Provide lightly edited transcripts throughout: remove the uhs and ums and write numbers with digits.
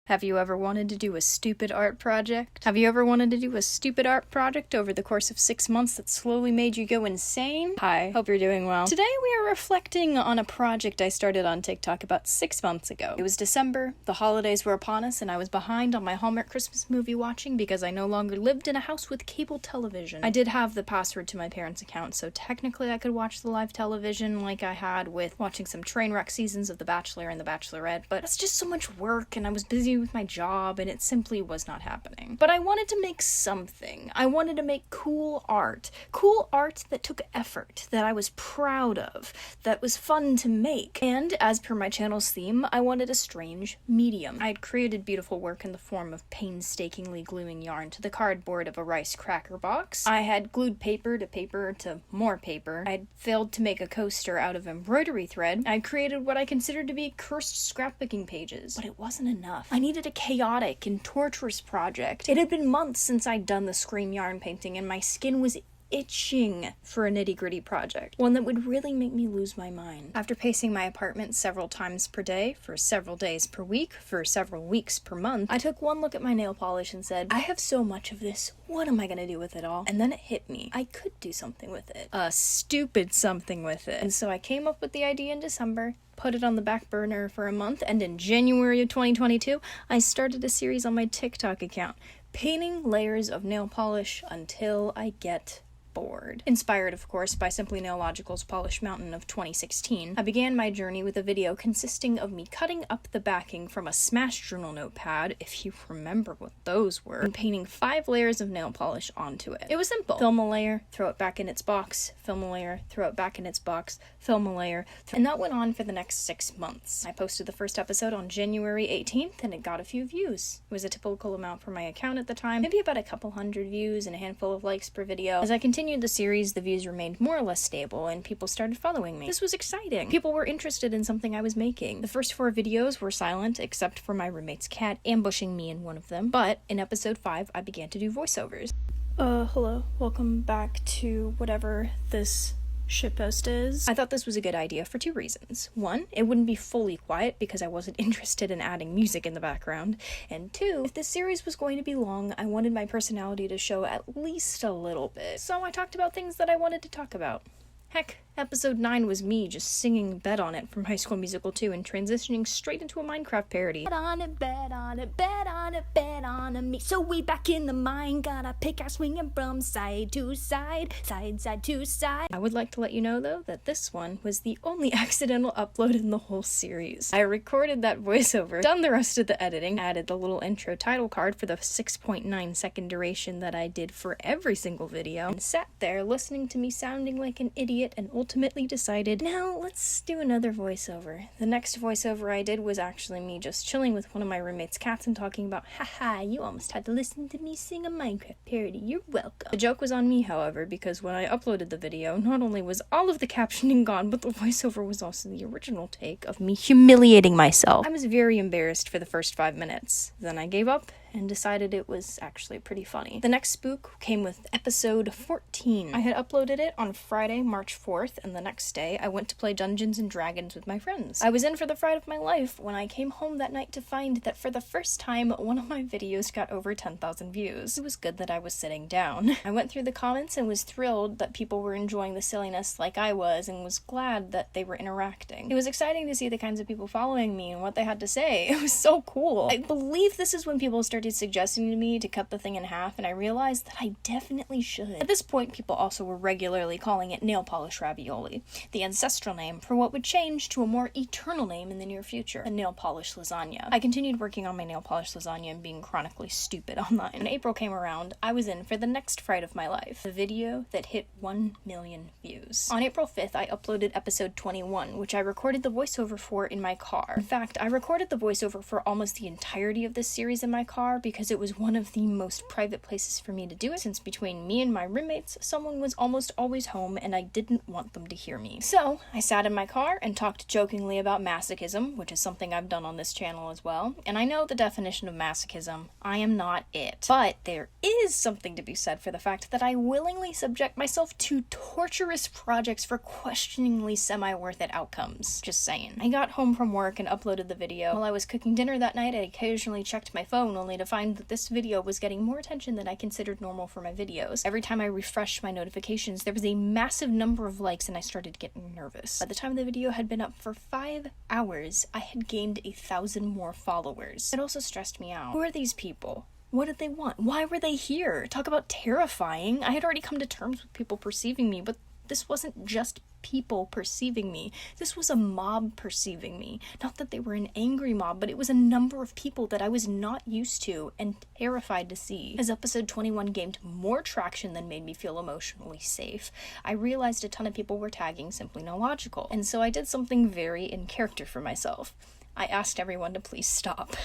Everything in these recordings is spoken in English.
Have you ever wanted to do a stupid art project? Have you ever wanted to do a stupid art project over the course of 6 months that slowly made you go insane? Hi, hope you're doing well. Today we are reflecting on a project I started on TikTok about 6 months ago. It was December, the holidays were upon us, and I was behind on my Hallmark Christmas movie watching because I no longer lived in a house with cable television. I did have the password to my parents' account, so technically I could watch the live television like I had with watching some train wreck seasons of The Bachelor and The Bachelorette, but it's just so much work and I was busy with my job and it simply was not happening. But I wanted to make something. I wanted to make cool art that took effort, that I was proud of, that was fun to make. And as per my channel's theme, I wanted a strange medium. I had created beautiful work in the form of painstakingly gluing yarn to the cardboard of a rice cracker box. I had glued paper to more paper. I'd failed to make a coaster out of embroidery thread. I'd created what I considered to be cursed scrapbooking pages. But it wasn't enough. I needed a chaotic and torturous project. It had been months since I'd done the Scream yarn painting and my skin was itching for a nitty-gritty project, one that would really make me lose my mind. After pacing my apartment several times per day, for several days per week, for several weeks per month, I took one look at my nail polish and said, I have so much of this, what am I gonna do with it all? And then it hit me. I could do something with it. A stupid something with it. And so I came up with the idea in December, put it on the back burner for a month, and in January of 2022, I started a series on my TikTok account, painting layers of nail polish until I get bored. Inspired, of course, by SimplyNailogical's Polish Mountain of 2016, I began my journey with a video consisting of me cutting up the backing from a Smash Journal notepad, if you remember what those were, and painting 5 layers of nail polish onto it. It was simple. Film a layer, throw it back in its box, film a layer, throw it back in its box, film a layer, and that went on for the next 6 months. I posted the first episode on January 18th, and it got a few views. It was a typical amount for my account at the time, maybe about a couple hundred views and a handful of likes per video. As I continued the series, the views remained more or less stable and people started following me. This was exciting. People were interested in something I was making. The first 4 videos were silent except for my roommate's cat ambushing me in one of them, but in episode 5 I began to do voiceovers. Hello. Welcome back to whatever this shitpost is. I thought this was a good idea for 2 reasons. 1, it wouldn't be fully quiet because I wasn't interested in adding music in the background. And 2, if this series was going to be long, I wanted my personality to show at least a little bit. So I talked about things that I wanted to talk about. Heck, episode 9 was me just singing Bet on It from High School Musical 2 and transitioning straight into a Minecraft parody. Bet on it, bet on it, bet on it, bet on me. So we back in the mine, got a pickaxe swinging from side to side, side to side. I would like to let you know, though, that this one was the only accidental upload in the whole series. I recorded that voiceover, done the rest of the editing, added the little intro title card for the 6.9 second duration that I did for every single video, and sat there listening to me sounding like an idiot and ultimately decided, now let's do another voiceover. The next voiceover I did was actually me just chilling with one of my roommate's cats and talking about, haha, you almost had to listen to me sing a Minecraft parody, you're welcome. The joke was on me, however, because when I uploaded the video, not only was all of the captioning gone, but the voiceover was also the original take of me humiliating myself. I was very embarrassed for the first 5 minutes. Then I gave up and decided it was actually pretty funny. The next spook came with episode 14. I had uploaded it on Friday, March 4th, and the next day I went to play Dungeons & Dragons with my friends. I was in for the fright of my life when I came home that night to find that for the first time, one of my videos got over 10,000 views. It was good that I was sitting down. I went through the comments and was thrilled that people were enjoying the silliness like I was, and was glad that they were interacting. It was exciting to see the kinds of people following me and what they had to say. It was so cool. I believe this is when people started suggesting to me to cut the thing in half, and I realized that I definitely should. At this point, people also were regularly calling it nail polish ravioli, the ancestral name for what would change to a more eternal name in the near future, a nail polish lasagna. I continued working on my nail polish lasagna and being chronically stupid online. When April came around, I was in for the next fright of my life, the video that hit 1 million views. On April 5th, I uploaded episode 21, which I recorded the voiceover for in my car. In fact, I recorded the voiceover for almost the entirety of this series in my car, car because it was one of the most private places for me to do it, since between me and my roommates, someone was almost always home and I didn't want them to hear me. So I sat in my car and talked jokingly about masochism, which is something I've done on this channel as well. And I know the definition of masochism. I am not it. But there is something to be said for the fact that I willingly subject myself to torturous projects for questioningly semi-worth it outcomes. Just saying. I got home from work and uploaded the video. While I was cooking dinner that night, I occasionally checked my phone only to find that this video was getting more attention than I considered normal for my videos. Every time I refreshed my notifications, there was a massive number of likes and I started getting nervous. By the time the video had been up for 5 hours, I had gained 1,000 more followers. It also stressed me out. Who are these people? What did they want? Why were they here? Talk about terrifying. I had already come to terms with people perceiving me, but this wasn't just people perceiving me. This was a mob perceiving me. Not that they were an angry mob, but it was a number of people that I was not used to and terrified to see. As episode 21 gained more traction than made me feel emotionally safe, I realized a ton of people were tagging SimplyNailogical. And so I did something very in character for myself. I asked everyone to please stop.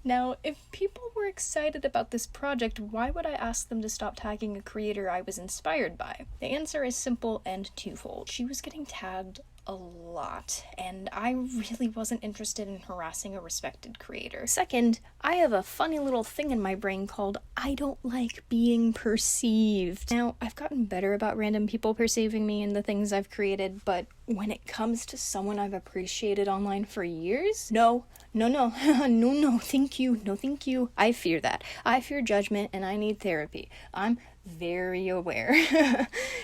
Now, if people were excited about this project, why would I ask them to stop tagging a creator I was inspired by? The answer is simple and twofold. She was getting tagged a lot, and I really wasn't interested in harassing a respected creator. Second, I have a funny little thing in my brain called I don't like being perceived. Now, I've gotten better about random people perceiving me and the things I've created, but when it comes to someone I've appreciated online for years, no, thank you, no thank you. I fear that. I fear judgment and I need therapy. I'm very aware.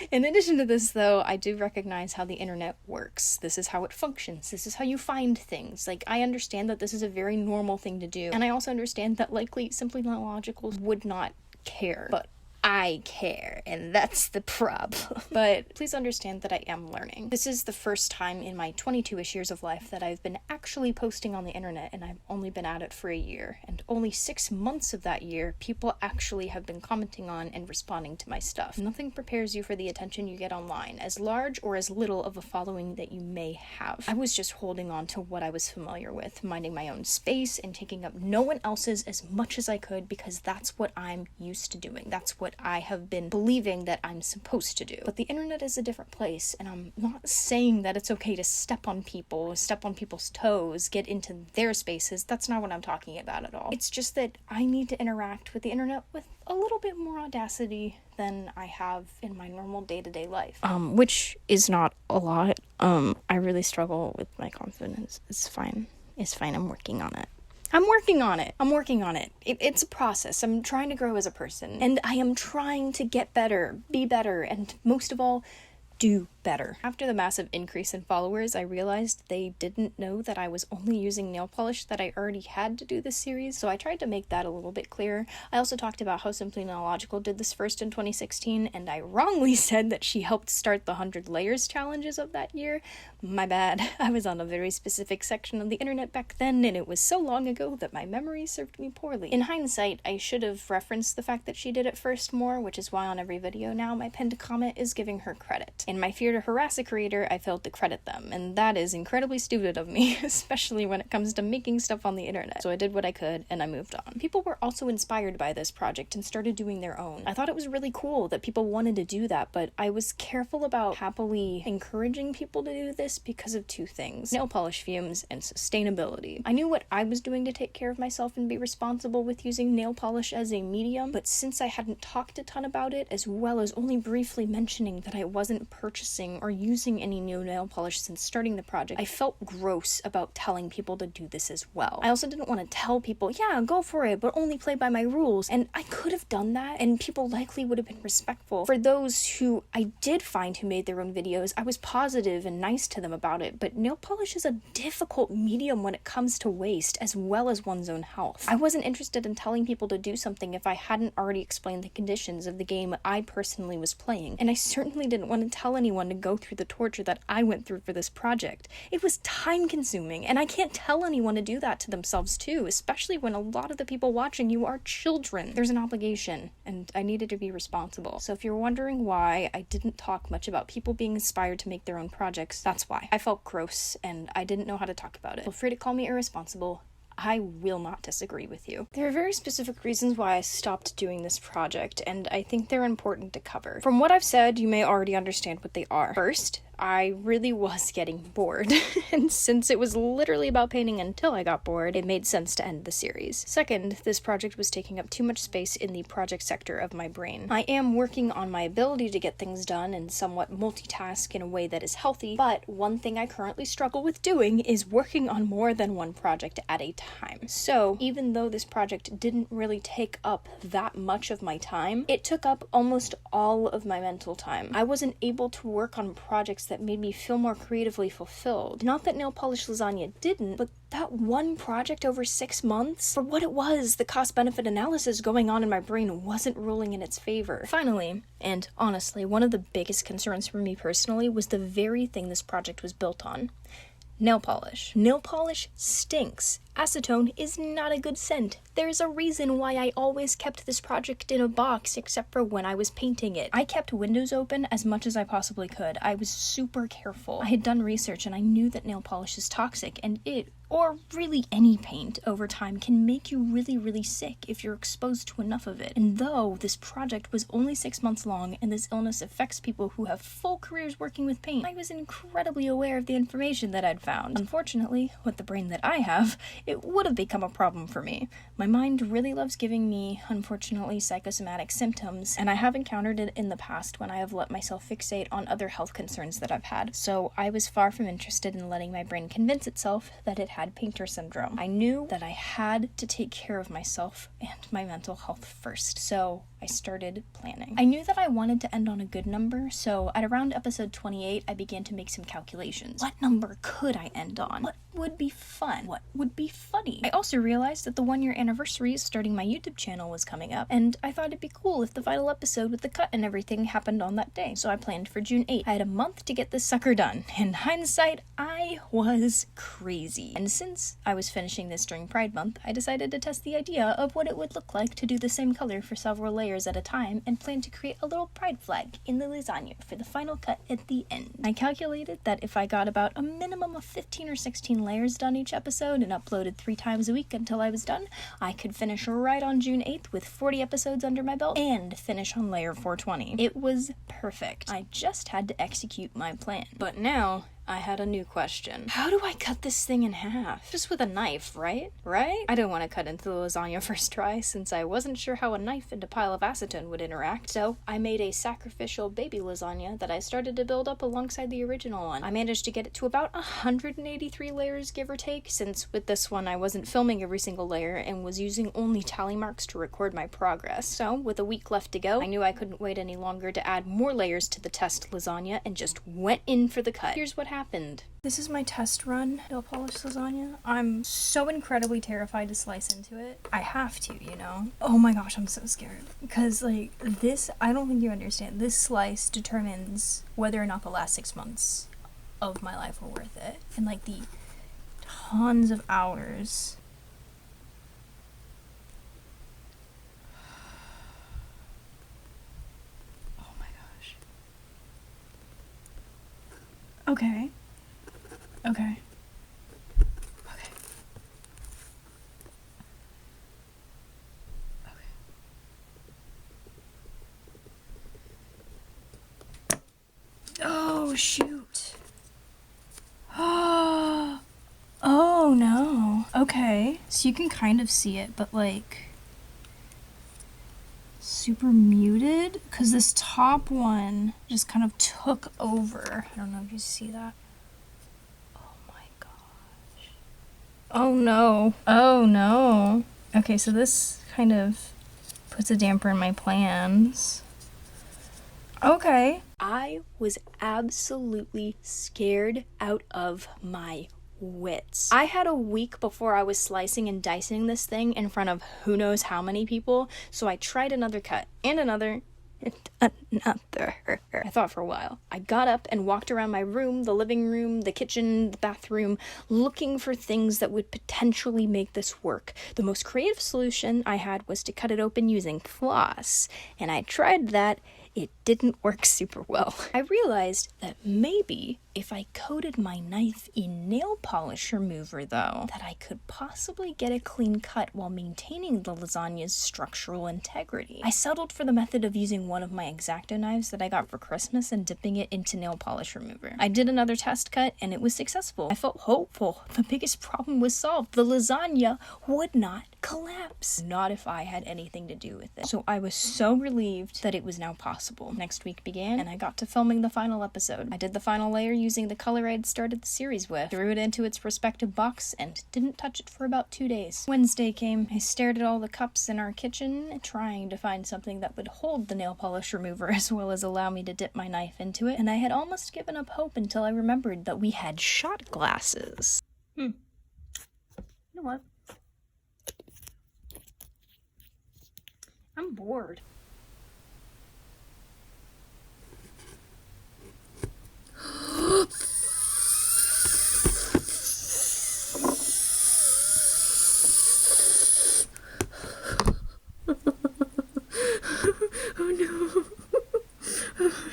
In addition to this, though, I do recognize how the internet works. This is how it functions. This is how you find things. Like, I understand that this is a very normal thing to do, and I also understand that likely SimplyNailogical would not care. But I care, and that's the problem. But please understand that I am learning. This is the first time in my 22-ish years of life that I've been actually posting on the internet, and I've only been at it for a year. And only 6 months of that year, people actually have been commenting on and responding to my stuff. Nothing prepares you for the attention you get online, as large or as little of a following that you may have. I was just holding on to what I was familiar with, minding my own space and taking up no one else's as much as I could, because that's what I'm used to doing. That's what I have been believing that I'm supposed to do. But the internet is a different place, and I'm not saying that it's okay to step on people, step on people's toes, get into their spaces. That's not what I'm talking about at all. It's just that I need to interact with the internet with a little bit more audacity than I have in my normal day-to-day life. Which is not a lot. I really struggle with my confidence. It's fine. I'm working on it. It's a process. I'm trying to grow as a person, and I am trying to get better, be better, and most of all, do better. After the massive increase in followers, I realized they didn't know that I was only using nail polish that I already had to do this series, so I tried to make that a little bit clearer. I also talked about how SimplyNailogical did this first in 2016, and I wrongly said that she helped start the 100 layers challenges of that year. My bad. I was on a very specific section of the internet back then, and it was so long ago that my memory served me poorly. In hindsight, I should have referenced the fact that she did it first more, which is why on every video now my pinned comment is giving her credit. In my fear to harass a creator, I failed to credit them, and that is incredibly stupid of me, especially when it comes to making stuff on the internet. So I did what I could, and I moved on. People were also inspired by this project and started doing their own. I thought it was really cool that people wanted to do that, but I was careful about happily encouraging people to do this because of two things: nail polish fumes and sustainability. I knew what I was doing to take care of myself and be responsible with using nail polish as a medium, but since I hadn't talked a ton about it, as well as only briefly mentioning that I wasn't purchasing or using any new nail polish since starting the project, I felt gross about telling people to do this as well. I also didn't want to tell people, yeah, go for it, but only play by my rules, and I could have done that, and people likely would have been respectful. For those who I did find who made their own videos, I was positive and nice to them about it, but nail polish is a difficult medium when it comes to waste, as well as one's own health. I wasn't interested in telling people to do something if I hadn't already explained the conditions of the game I personally was playing, and I certainly didn't want to tell anyone to go through the torture that I went through for this project. It was time-consuming, and I can't tell anyone to do that to themselves too, especially when a lot of the people watching you are children. There's an obligation, and I needed to be responsible. So if you're wondering why I didn't talk much about people being inspired to make their own projects, that's why. I felt gross, and I didn't know how to talk about it. Feel free to call me irresponsible, I will not disagree with you. There are very specific reasons why I stopped doing this project, and I think they're important to cover. From what I've said, you may already understand what they are. First, I really was getting bored, and since it was literally about painting until I got bored, it made sense to end the series. Second, this project was taking up too much space in the project sector of my brain. I am working on my ability to get things done and somewhat multitask in a way that is healthy, but one thing I currently struggle with doing is working on more than one project at a time. So, even though this project didn't really take up that much of my time, it took up almost all of my mental time. I wasn't able to work on projects that made me feel more creatively fulfilled. Not that Nail Polish Lasagna didn't, but that one project over 6 months, for what it was, the cost-benefit analysis going on in my brain wasn't ruling in its favor. Finally, and honestly, one of the biggest concerns for me personally was the very thing this project was built on. Nail polish. Nail polish stinks. Acetone is not a good scent. There's a reason why I always kept this project in a box except for when I was painting it. I kept windows open as much as I possibly could. I was super careful. I had done research and I knew that nail polish is toxic, and it, or really any paint, over time can make you really, really sick if you're exposed to enough of it. And though this project was only 6 months long and this illness affects people who have full careers working with paint, I was incredibly aware of the information that I'd found. Unfortunately, with the brain that I have, it would have become a problem for me. My mind really loves giving me, unfortunately, psychosomatic symptoms, and I have encountered it in the past when I have let myself fixate on other health concerns that I've had. So I was far from interested in letting my brain convince itself that it had painter syndrome. I knew that I had to take care of myself and my mental health first, so I started planning. I knew that I wanted to end on a good number, so at around episode 28, I began to make some calculations. What number could I end on? What would be fun? What would be funny? I also realized that the 1-year anniversary of starting my YouTube channel was coming up, and I thought it'd be cool if the final episode with the cut and everything happened on that day, so I planned for June 8th. I had a month to get this sucker done. In hindsight, I was crazy. And since I was finishing this during Pride Month, I decided to test the idea of what it would look like to do the same color for several layers at a time and plan to create a little pride flag in the lasagna for the final cut at the end. I calculated that if I got about a minimum of 15 or 16 layers done each episode and uploaded 3 times a week until I was done, I could finish right on June 8th with 40 episodes under my belt and finish on layer 420. It was perfect. I just had to execute my plan. But now, I had a new question. How do I cut this thing in half? Just with a knife, right? Right? I didn't want to cut into the lasagna first try since I wasn't sure how a knife and a pile of acetone would interact, so I made a sacrificial baby lasagna that I started to build up alongside the original one. I managed to get it to about 183 layers, give or take, since with this one I wasn't filming every single layer and was using only tally marks to record my progress. So, with a week left to go, I knew I couldn't wait any longer to add more layers to the test lasagna and just went in for the cut. Here's what happened. This is my test run, nail polish lasagna. I'm so incredibly terrified to slice into it. I have to, you know? Oh my gosh, I'm so scared. Because, like, this, I don't think you understand. This slice determines whether or not the last 6 months of my life were worth it. And, like, the tons of hours. Oh my gosh. Okay. Okay. Okay. Okay. Oh, shoot. Oh, no. Okay. So you can kind of see it, but, like, super muted? Because this top one just kind of took over. I don't know if you see that. Oh no. Oh no. Okay, so this kind of puts a damper in my plans. Okay. I was absolutely scared out of my wits. I had a week before I was slicing and dicing this thing in front of who knows how many people, so I tried another cut and another. Another. I thought for a while. I got up and walked around my room, the living room, the kitchen, the bathroom, looking for things that would potentially make this work. The most creative solution I had was to cut it open using floss, and I tried that it didn't work super well. I realized that maybe if I coated my knife in nail polish remover though, that I could possibly get a clean cut while maintaining the lasagna's structural integrity. I settled for the method of using one of my X-Acto knives that I got for Christmas and dipping it into nail polish remover. I did another test cut and it was successful. I felt hopeful. The biggest problem was solved. The lasagna would not collapse. Not if I had anything to do with it. So I was so relieved that it was now possible. Next week began and I got to filming the final episode. I did the final layer using the color I'd started the series with, threw it into its respective box, and didn't touch it for about 2 days. Wednesday came. I stared at all the cups in our kitchen, trying to find something that would hold the nail polish remover as well as allow me to dip my knife into it, and I had almost given up hope until I remembered that we had shot glasses. You know what? I'm bored. Oh no. Oh no.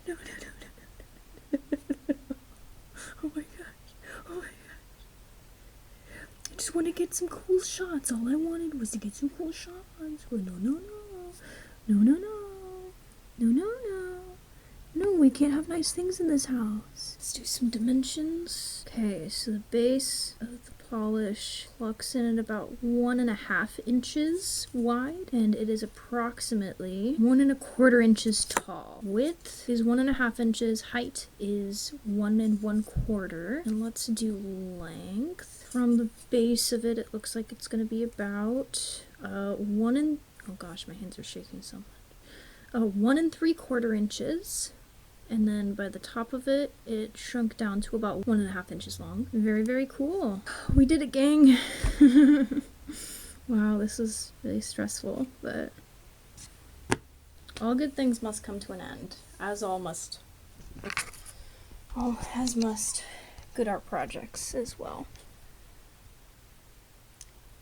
No. Oh my gosh. Oh my gosh. I just want to get some cool shots. All I wanted was to get some cool shots. Oh, no. No, we can't have nice things in this house. Let's do some dimensions. Okay, so the base of the polish clocks in at about 1.5 inches wide, and it is approximately 1.25 inches tall. Width is 1.5 inches, height is 1 1/4. And let's do length. From the base of it, it looks like it's going to be about oh gosh, my hands are shaking so much. 1 3/4 inches. And then by the top of it, it shrunk down to about 1.5 inches long. Very, very cool. We did it, gang. Wow, this is really stressful, but all good things must come to an end, as all must. As must good art projects as well.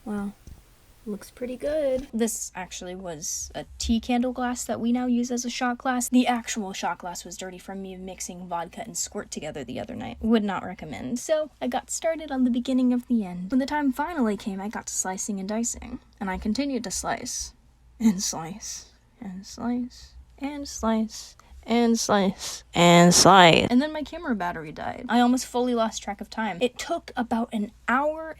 Wow. Looks pretty good. This actually was a tea candle glass that we now use as a shot glass. The actual shot glass was dirty from me mixing vodka and squirt together the other night. Would not recommend. So I got started on the beginning of the end. When the time finally came, I got to slicing and dicing. And I continued to slice and slice and slice and slice and slice and slice. And then my camera battery died. I almost fully lost track of time. It took about 1.5 hours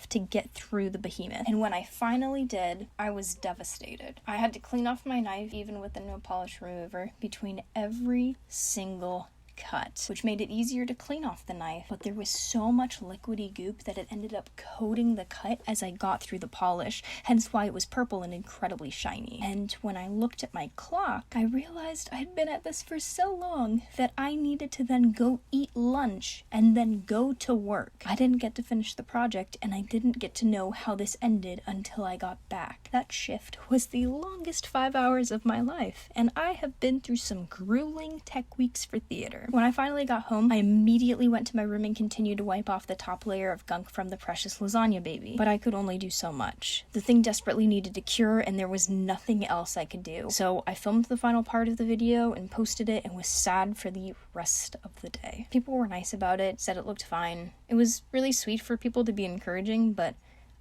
to get through the behemoth. And when I finally did, I was devastated. I had to clean off my knife, even with the nail polish remover, between every single cut, which made it easier to clean off the knife, but there was so much liquidy goop that it ended up coating the cut as I got through the polish, hence why it was purple and incredibly shiny. And when I looked at my clock, I realized I'd been at this for so long that I needed to then go eat lunch and then go to work. I didn't get to finish the project, and I didn't get to know how this ended until I got back. That shift was the longest 5 hours of my life, and I have been through some grueling tech weeks for theater. When I finally got home, I immediately went to my room and continued to wipe off the top layer of gunk from the precious lasagna baby. But I could only do so much. The thing desperately needed to cure, and there was nothing else I could do. So I filmed the final part of the video and posted it and was sad for the rest of the day. People were nice about it, said it looked fine. It was really sweet for people to be encouraging, but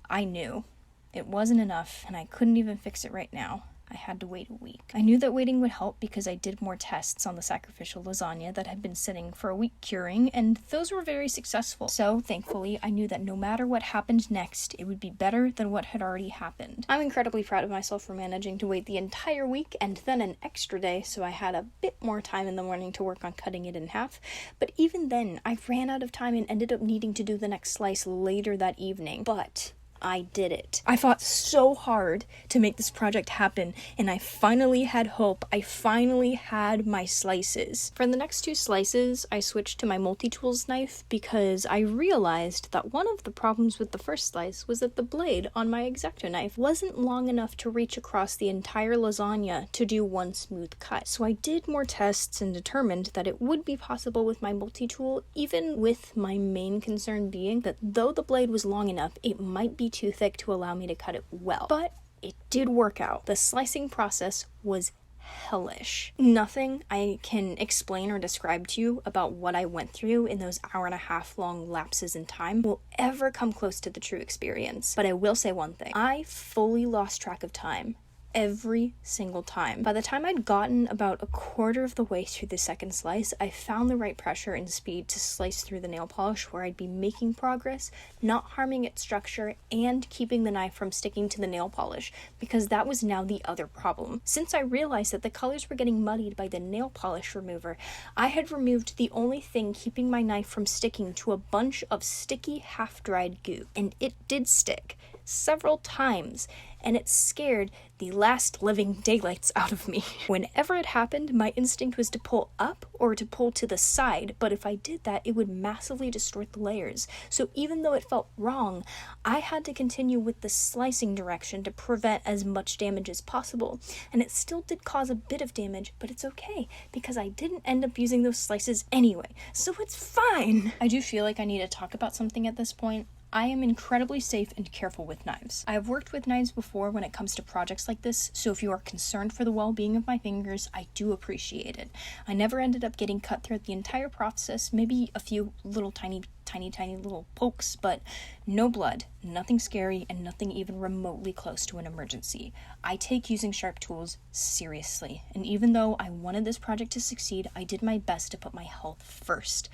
I knew it wasn't enough, and I couldn't even fix it right now. I had to wait a week. I knew that waiting would help because I did more tests on the sacrificial lasagna that had been sitting for a week curing, and those were very successful. So, thankfully, I knew that no matter what happened next, it would be better than what had already happened. I'm incredibly proud of myself for managing to wait the entire week and then an extra day, so I had a bit more time in the morning to work on cutting it in half. But even then, I ran out of time and ended up needing to do the next slice later that evening. But I did it. I fought so hard to make this project happen, and I finally had hope. I finally had my slices. For the next 2 slices, I switched to my multi-tools knife because I realized that one of the problems with the first slice was that the blade on my X-Acto knife wasn't long enough to reach across the entire lasagna to do one smooth cut. So I did more tests and determined that it would be possible with my multi-tool, even with my main concern being that though the blade was long enough, it might be too thick to allow me to cut it well. But it did work out. The slicing process was hellish. Nothing I can explain or describe to you about what I went through in those hour-and-a-half long lapses in time will ever come close to the true experience. But I will say one thing. I fully lost track of time every single time. By the time I'd gotten about a quarter of the way through the second slice, I found the right pressure and speed to slice through the nail polish where I'd be making progress, not harming its structure, and keeping the knife from sticking to the nail polish, because that was now the other problem. Since I realized that the colors were getting muddied by the nail polish remover, I had removed the only thing keeping my knife from sticking to a bunch of sticky, half-dried goo. And it did stick several times, and it scared the last living daylights out of me. Whenever it happened, my instinct was to pull up or to pull to the side, but if I did that, it would massively distort the layers. So even though it felt wrong, I had to continue with the slicing direction to prevent as much damage as possible. And it still did cause a bit of damage, but it's okay, because I didn't end up using those slices anyway, so it's fine. I do feel like I need to talk about something at this point. I am incredibly safe and careful with knives. I have worked with knives before when it comes to projects like this, so if you are concerned for the well-being of my fingers, I do appreciate it. I never ended up getting cut throughout the entire process, maybe a few little tiny little pokes, but no blood, nothing scary, and nothing even remotely close to an emergency. I take using sharp tools seriously, and even though I wanted this project to succeed, I did my best to put my health first.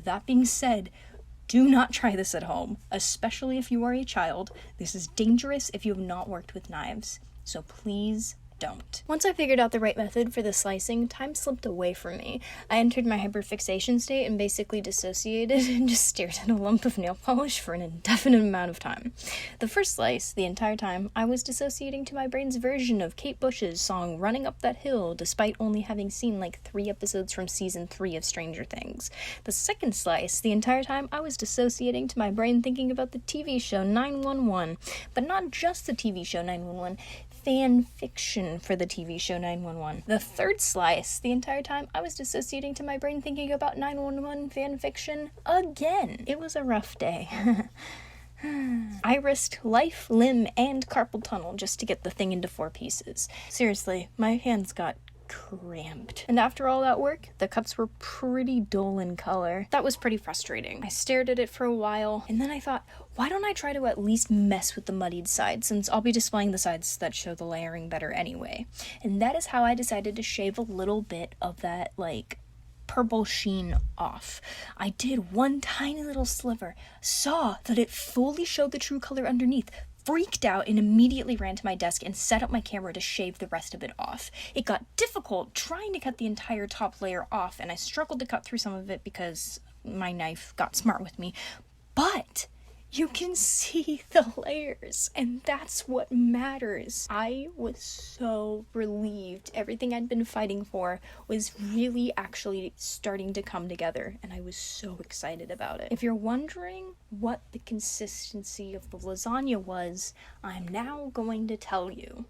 That being said, do not try this at home, especially if you are a child. This is dangerous if you have not worked with knives, so please don't. Once I figured out the right method for the slicing, time slipped away from me. I entered my hyperfixation state and basically dissociated and just stared at a lump of nail polish for an indefinite amount of time. The first slice, the entire time, I was dissociating to my brain's version of Kate Bush's song Running Up That Hill, despite only having seen like 3 episodes from season 3 of Stranger Things. The second slice, the entire time, I was dissociating to my brain thinking about the TV show 911, but not just the TV show 911, fan fiction for the TV show 911. The third slice, the entire time, I was dissociating to my brain thinking about 911 fan fiction again. It was a rough day. I risked life, limb, and carpal tunnel just to get the thing into 4 pieces. Seriously, my hands got cramped. And after all that work, the cuts were pretty dull in color. That was pretty frustrating. I stared at it for a while, and then I thought, why don't I try to at least mess with the muddied sides, since I'll be displaying the sides that show the layering better anyway. And that is how I decided to shave a little bit of that, purple sheen off. I did one tiny little sliver, saw that it fully showed the true color underneath, freaked out, and immediately ran to my desk and set up my camera to shave the rest of it off. It got difficult trying to cut the entire top layer off, and I struggled to cut through some of it because my knife got smart with me. But you can see the layers, and that's what matters. I was so relieved. Everything I'd been fighting for was really actually starting to come together, and I was so excited about it. If you're wondering what the consistency of the lasagna was, I'm now going to tell you.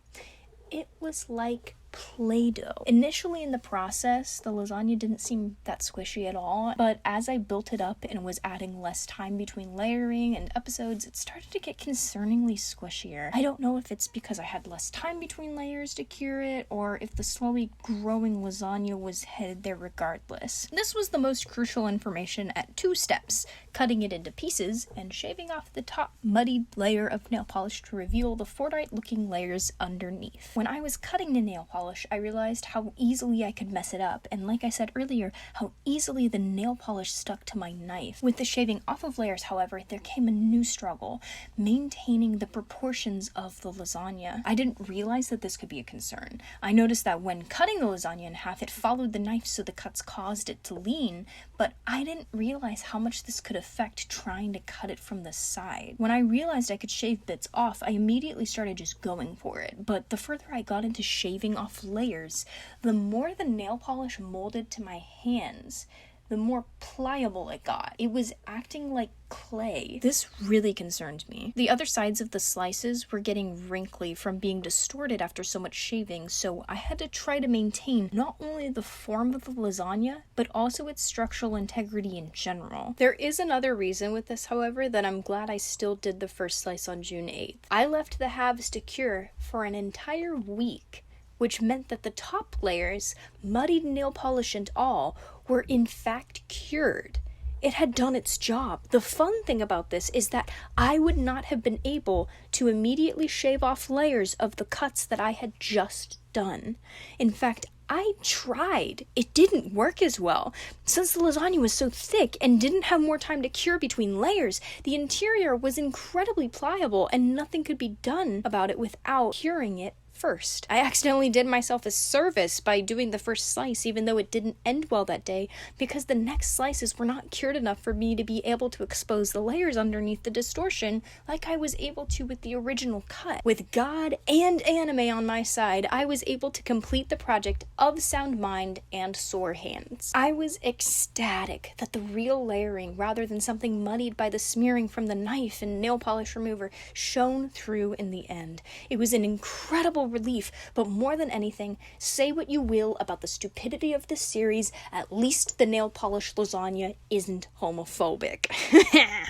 It was like Play-Doh. Initially in the process, the lasagna didn't seem that squishy at all, but as I built it up and was adding less time between layering and episodes, it started to get concerningly squishier. I don't know if it's because I had less time between layers to cure it, or if the slowly growing lasagna was headed there regardless. This was the most crucial information at 2 steps: cutting it into pieces and shaving off the top muddied layer of nail polish to reveal the Fordite-looking layers underneath. When I was cutting the nail polish, I realized how easily I could mess it up, and like I said earlier, how easily the nail polish stuck to my knife. With the shaving off of layers, however, there came a new struggle: maintaining the proportions of the lasagna. I didn't realize that this could be a concern. I noticed that when cutting the lasagna in half, it followed the knife so the cuts caused it to lean, but I didn't realize how much this could affect trying to cut it from the side. When I realized I could shave bits off, I immediately started just going for it, but the further I got into shaving off layers, the more the nail polish molded to my hands. the more pliable it got. It was acting like clay. This really concerned me. The other sides of the slices were getting wrinkly from being distorted after so much shaving, so I had to try to maintain not only the form of the lasagna, but also its structural integrity in general. There is another reason with this, however, that I'm glad I still did the first slice on June 8th. I left the halves to cure for an entire week, which meant that the top layers, muddied nail polish and all, were in fact cured. It had done its job. The fun thing about this is that I would not have been able to immediately shave off layers of the cuts that I had just done. In fact, I tried. It didn't work as well. Since the lasagna was so thick and didn't have more time to cure between layers, the interior was incredibly pliable and nothing could be done about it without curing it first. I accidentally did myself a service by doing the first slice, even though it didn't end well that day, because the next slices were not cured enough for me to be able to expose the layers underneath the distortion like I was able to with the original cut. With God and anime on my side, I was able to complete the project of sound mind and sore hands. I was ecstatic that the real layering, rather than something muddied by the smearing from the knife and nail polish remover, shone through in the end. It was an incredible relief, but more than anything, say what you will about the stupidity of this series, at least the nail polish lasagna isn't homophobic.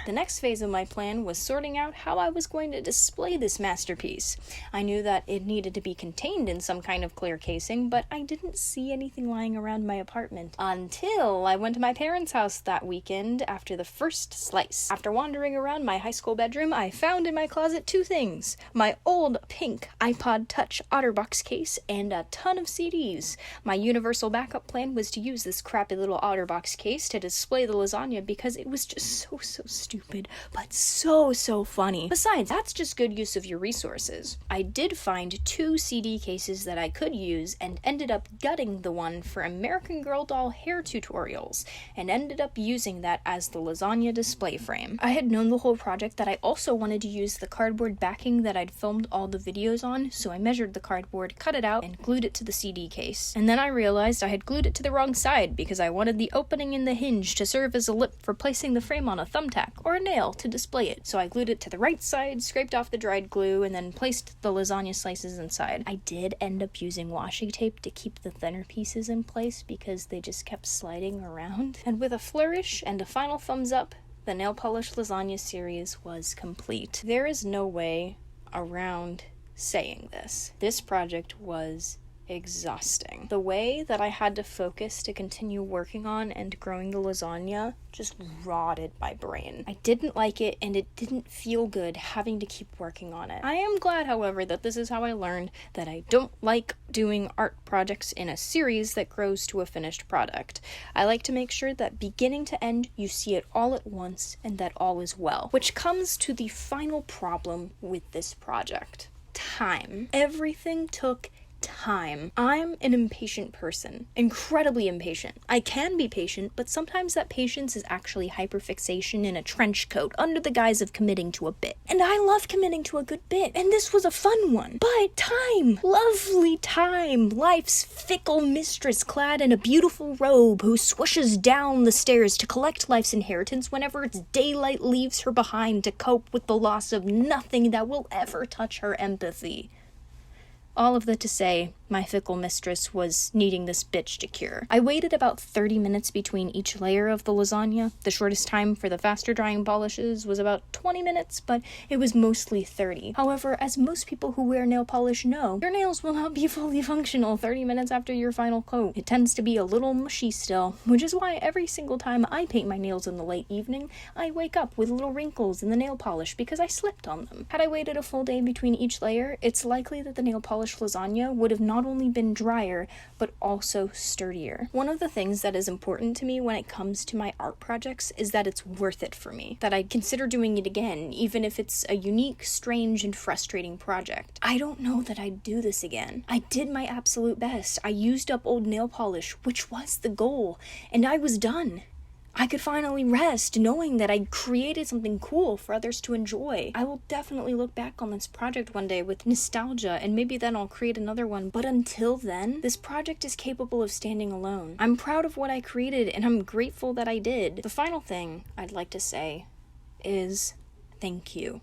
The next phase of my plan was sorting out how I was going to display this masterpiece. I knew that it needed to be contained in some kind of clear casing, but I didn't see anything lying around my apartment until I went to my parents' house that weekend after the first slice. After wandering around my high school bedroom, I found in my closet two things: my old pink iPod Touch OtterBox case and a ton of CDs. My universal backup plan was to use this crappy little OtterBox case to display the lasagna because it was just so stupid, but so funny. Besides, that's just good use of your resources. I did find two CD cases that I could use and ended up gutting the one for American Girl doll hair tutorials and ended up using that as the lasagna display frame. I had known the whole project that I also wanted to use the cardboard backing that I'd filmed all the videos on, so I measured the cardboard, cut it out, and glued it to the CD case. And then I realized I had glued it to the wrong side because I wanted the opening in the hinge to serve as a lip for placing the frame on a thumbtack or a nail to display it. So I glued it to the right side, scraped off the dried glue, and then placed the lasagna slices inside. I did end up using washi tape to keep the thinner pieces in place because they just kept sliding around. And with a flourish and a final thumbs up, the nail polish lasagna series was complete. There is no way around saying this. This project was exhausting. The way that I had to focus to continue working on and growing the lasagna just rotted my brain. I didn't like it, and it didn't feel good having to keep working on it. I am glad, however, that this is how I learned that I don't like doing art projects in a series that grows to a finished product. I like to make sure that beginning to end, you see it all at once and that all is well. Which comes to the final problem with this project. Time. Everything took time. I'm an impatient person. Incredibly impatient. I can be patient, but sometimes that patience is actually hyperfixation in a trench coat under the guise of committing to a bit. And I love committing to a good bit, and this was a fun one. But time! Lovely time! Life's fickle mistress clad in a beautiful robe who swishes down the stairs to collect life's inheritance whenever its daylight leaves her behind to cope with the loss of nothing that will ever touch her empathy. All of that to say, my fickle mistress was needing this bitch to cure. I waited about 30 minutes between each layer of the lasagna. The shortest time for the faster drying polishes was about 20 minutes, but it was mostly 30. However, as most people who wear nail polish know, your nails will not be fully functional 30 minutes after your final coat. It tends to be a little mushy still, which is why every single time I paint my nails in the late evening, I wake up with little wrinkles in the nail polish because I slipped on them. Had I waited a full day between each layer, it's likely that the nail polish lasagna would have not only been drier, but also sturdier. One of the things that is important to me when it comes to my art projects is that it's worth it for me, that I'd consider doing it again, even if it's a unique, strange, and frustrating project. I don't know that I'd do this again. I did my absolute best. I used up old nail polish, which was the goal, and I was done. I could finally rest knowing that I created something cool for others to enjoy. I will definitely look back on this project one day with nostalgia, and maybe then I'll create another one. But until then, this project is capable of standing alone. I'm proud of what I created, and I'm grateful that I did. The final thing I'd like to say is thank you.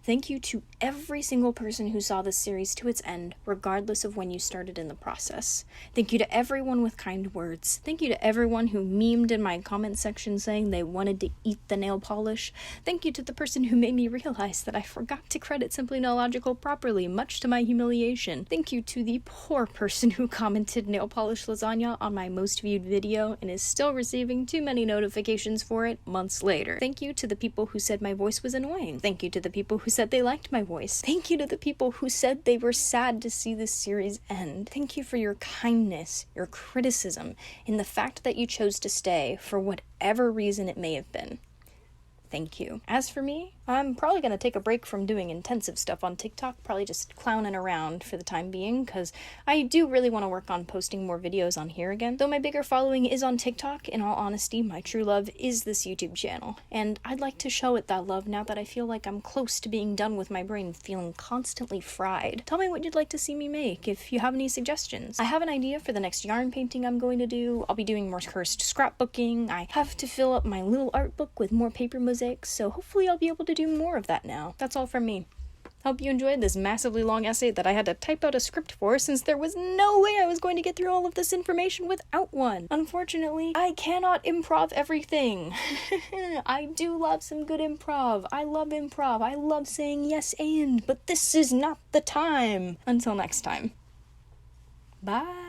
Thank you to every single person who saw this series to its end, regardless of when you started in the process. Thank you to everyone with kind words. Thank you to everyone who memed in my comment section saying they wanted to eat the nail polish. Thank you to the person who made me realize that I forgot to credit SimplyNailogical properly, much to my humiliation. Thank you to the poor person who commented nail polish lasagna on my most viewed video and is still receiving too many notifications for it months later. Thank you to the people who said my voice was annoying. Thank you to the people who said they liked my voice. Thank you to the people who said they were sad to see this series end. Thank you for your kindness, your criticism, and the fact that you chose to stay for whatever reason it may have been. Thank you. As for me, I'm probably going to take a break from doing intensive stuff on TikTok, probably just clowning around for the time being, because I do really want to work on posting more videos on here again. Though my bigger following is on TikTok, in all honesty, my true love is this YouTube channel, and I'd like to show it that love now that I feel like I'm close to being done with my brain feeling constantly fried. Tell me what you'd like to see me make, if you have any suggestions. I have an idea for the next yarn painting I'm going to do. I'll be doing more cursed scrapbooking. I have to fill up my little art book with more paper mosaics, so hopefully I'll be able to do more of that now. That's all from me. Hope you enjoyed this massively long essay that I had to type out a script for, since there was no way I was going to get through all of this information without one. Unfortunately, I cannot improv everything. I do love some good improv. I love improv. I love saying yes and, but this is not the time. Until next time. Bye.